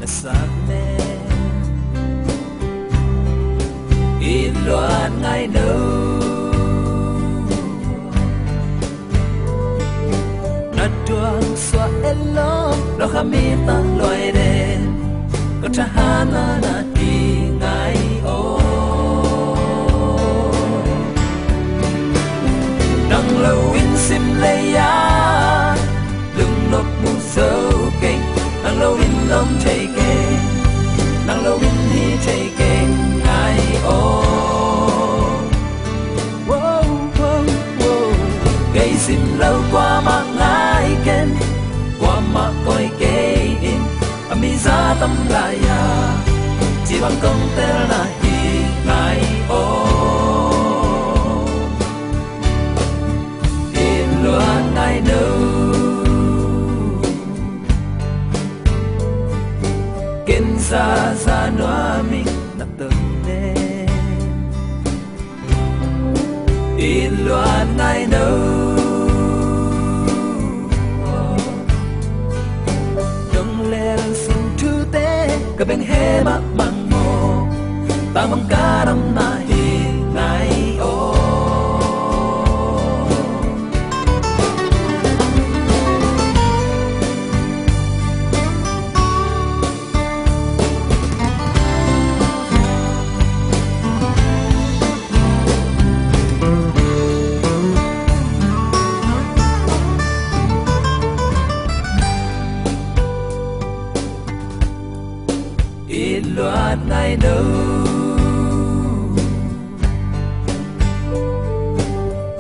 sắc men in loan ngày nâu nát tuang xóa elo lo kami ta loài đen có cha hana na đi ngày ô nang lâu in sim leya lưng nốt mu sâu kinh nang lâu in lom chạy kê nang lâu in hi chạy kê ngày ô gây sim lâu qua mà ngài ken qua mà coi kê in ami za tâm lại à chỉ bằng công tel là hi ngày ô in loan ngày nâu ken za za noa mình nặng từng đêm in loan ngày nâu ka beng he ma mang mo ta mang karam na hi ngai o in loan ngày nâu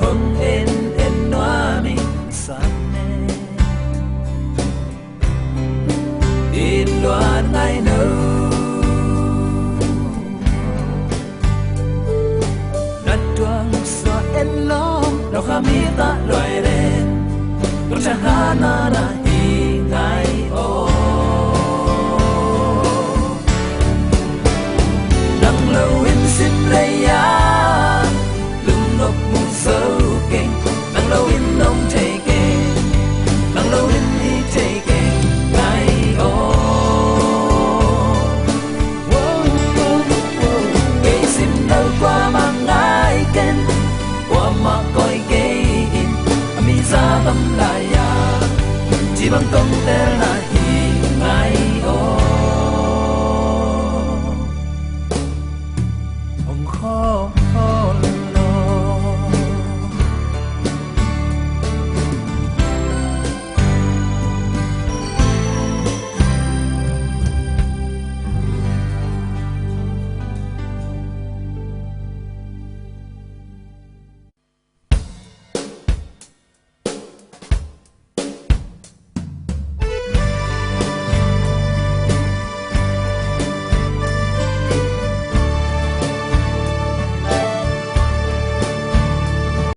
hong en noa mi san me in loan ngày nâu nát tuang xóa en lo lo kami ta loài đen có cha hana na hi ngày ô lâu in sim leya lung nốc mu sâu kinh nang lâu in nông chạy kê nang lâu in hi chạy kê ngày ô gây sim lâu qua mang ngài ken qua mà coi kê in ami za tâm lại à chỉ bằng công tel là